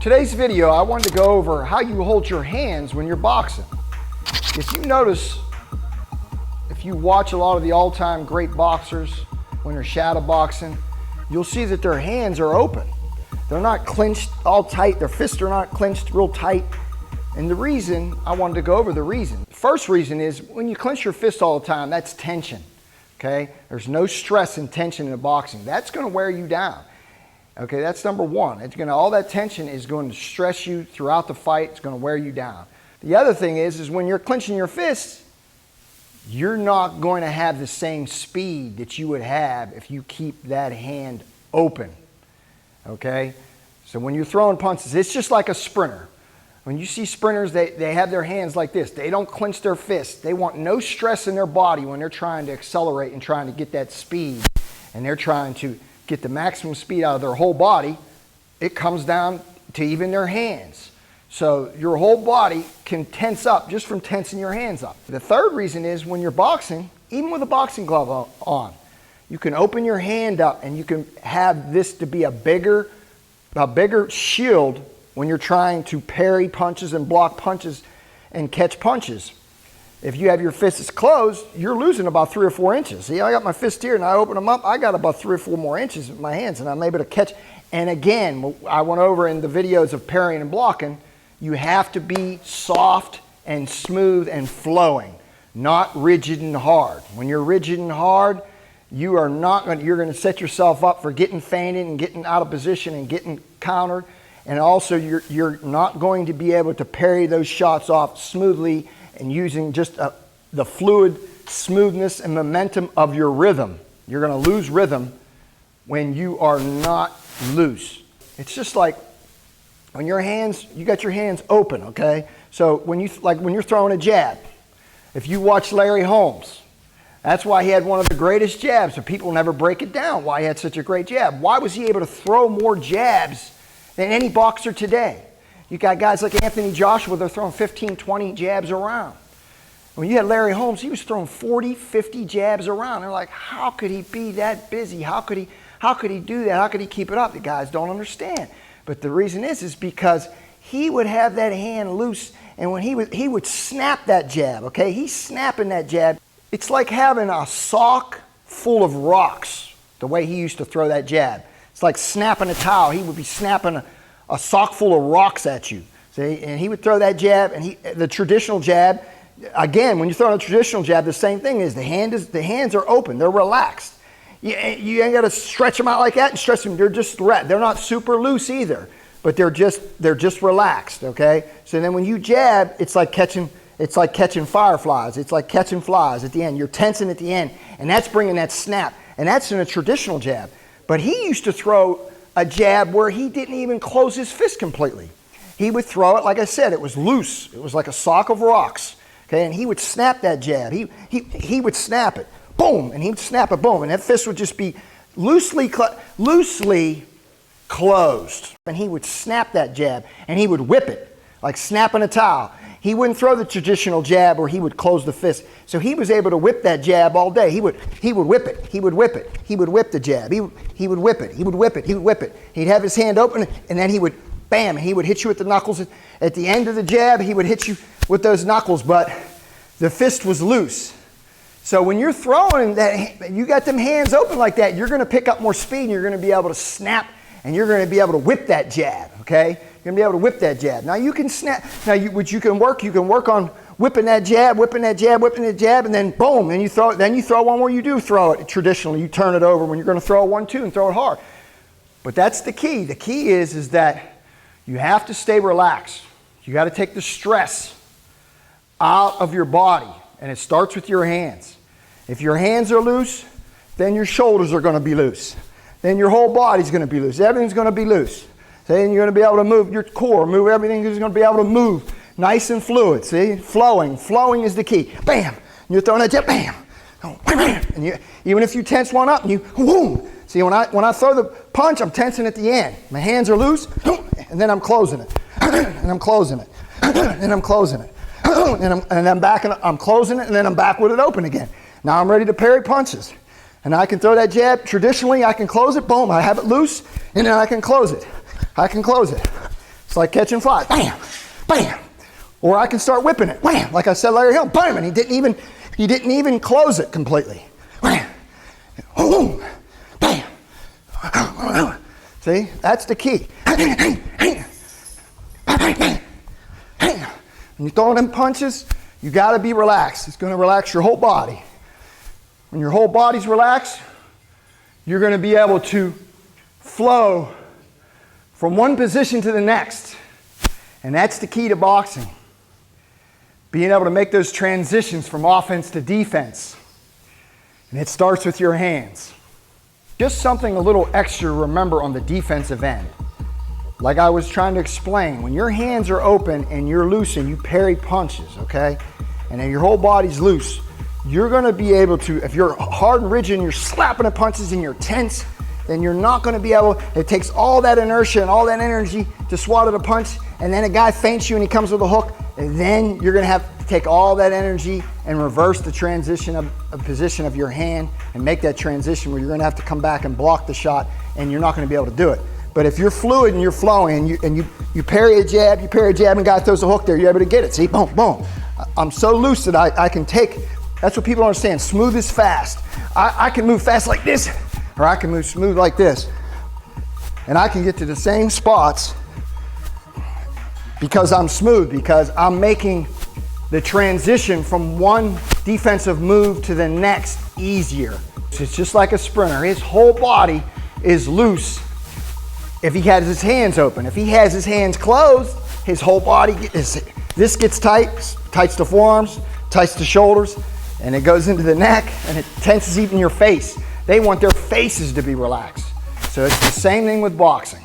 Today's video, I wanted to go over how you hold your hands when you're boxing. If you notice, if you watch a lot of the all-time great boxers when they're shadow boxing, you'll see that their hands are open. They're not clenched all tight, their fists are not clenched real tight. And the reason, I wanted to go over the reason. The first reason is when you clench your fist all the time, that's tension, okay? There's no stress and tension in boxing. That's gonna wear you down. Okay, that's number one. All that tension is going to stress you throughout the fight. It's going to wear you down. The other thing is when you're clenching your fists, you're not going to have the same speed that you would have if you keep that hand open. Okay, so when you're throwing punches, it's just like a sprinter. When you see sprinters, they have their hands like this. They don't clench their fists. They want no stress in their body when they're trying to accelerate and trying to get that speed, and they're trying to get the maximum speed out of their whole body. It comes down to even their hands. So your whole body can tense up just from tensing your hands up. The third reason is when you're boxing, even with a boxing glove on, you can open your hand up and you can have this to be a bigger shield when you're trying to parry punches and block punches and catch punches. If you have your fists closed, you're losing about 3 or 4 inches. See, I got my fist here and I open them up, I got about 3 or 4 more inches with my hands and I'm able to catch. And again, I went over in the videos of parrying and blocking, you have to be soft and smooth and flowing, not rigid and hard. When you're rigid and hard, you're going to set yourself up for getting feinted and getting out of position and getting countered. And also you're not going to be able to parry those shots off smoothly and using just the fluid smoothness and momentum of your rhythm. You're going to lose rhythm when you are not loose. It's just like when your hands, you got your hands open, okay? So when you're throwing a jab, if you watch Larry Holmes, that's why he had one of the greatest jabs, but people never break it down, why he had such a great jab. Why was he able to throw more jabs than any boxer today? You got guys like Anthony Joshua, they're throwing 15, 20 jabs around. When you had Larry Holmes, he was throwing 40, 50 jabs around. They're like, how could he be that busy? How could he do that? How could he keep it up? The guys don't understand. But the reason is because he would have that hand loose, and when he would snap that jab, okay? He's snapping that jab. It's like having a sock full of rocks, the way he used to throw that jab. It's like snapping a towel. He would be snapping a sock full of rocks at you. See? And he would throw that jab, and the traditional jab, again, when you're throwing a traditional jab, the same thing is the hands are open, they're relaxed. You ain't got to stretch them out like that and stretch them. They're not super loose either, but they're just relaxed, okay? So then when you jab, it's like catching fireflies. It's like catching flies at the end. You're tensing at the end, and that's bringing that snap, and that's in a traditional jab. But he used to throw a jab where he didn't even close his fist completely. He would throw it, like I said, it was loose. It was like a sock of rocks. Okay, and he would snap that jab. He would snap it, boom, and he would snap it, boom, and that fist would just be loosely closed. And he would snap that jab, and he would whip it, like snapping a towel. He wouldn't throw the traditional jab where he would close the fist. So he was able to whip that jab all day. He would whip it. He would whip it. He would whip the jab. He would whip it. He would whip it. He would whip it. He'd have his hand open, and then he would, bam, and he would hit you with the knuckles. At the end of the jab, he would hit you with those knuckles, but the fist was loose. So when you're throwing that, you got them hands open like that, you're going to pick up more speed, and you're going to be able to snap, and you're going to be able to whip that jab, okay? You're going to be able to whip that jab. Now you can snap. Now what you can work on whipping that jab, and then boom, and you throw it. Then you throw one where you do throw it traditionally. You turn it over when you're going to throw a 1-2 and throw it hard. But that's the key. The key is that you have to stay relaxed. You got to take the stress out of your body, and it starts with your hands. If your hands are loose, then your shoulders are going to be loose. Then your whole body's going to be loose. Everything's going to be loose. Then you're going to be able to move your core, move everything is going to be able to move nice and fluid. See, flowing is the key. Bam, and you're throwing that jab, bam, and even if you tense one up and you, boom. See, when I throw the punch, I'm tensing at the end. My hands are loose, and then I'm closing it, and I'm closing it, and I'm closing it, and I'm back and I'm closing it, and then I'm back with it open again. Now I'm ready to parry punches, and I can throw that jab. Traditionally, I can close it, boom, I have it loose, and then I can close it. It's like catching flies. Bam, bam. Or I can start whipping it. Wham! Like I said, Larry Hill, bam, and he didn't even close it completely. Wham! Boom! Bam! See, that's the key. When you throw them punches, you got to be relaxed. It's going to relax your whole body. When your whole body's relaxed, you're going to be able to flow from one position to the next. And that's the key to boxing. Being able to make those transitions from offense to defense. And it starts with your hands. Just something a little extra to remember on the defensive end. Like I was trying to explain, when your hands are open and you're loose and you parry punches, okay? And then your whole body's loose, you're gonna be able to, if you're hard and rigid and you're slapping the punches and you're tense, then you're not gonna be able, it takes all that inertia and all that energy to swat at a punch, and then a guy feints you and he comes with a hook, and then you're gonna have to take all that energy and reverse the transition of position of your hand and make that transition where you're gonna have to come back and block the shot, and you're not gonna be able to do it. But if you're fluid and you're flowing and you parry a jab, and guy throws a hook there, you're able to get it. See, boom, boom. I'm so loose that I can take, that's what people don't understand. Smooth is fast. I can move fast like this, or I can move smooth like this. And I can get to the same spots because I'm smooth, because I'm making the transition from one defensive move to the next easier. So it's just like a sprinter. His whole body is loose if he has his hands open. If he has his hands closed, his whole body, this gets tight, tights the forearms, tights the shoulders, and it goes into the neck, and it tenses even your face. They want their faces to be relaxed. So it's the same thing with boxing.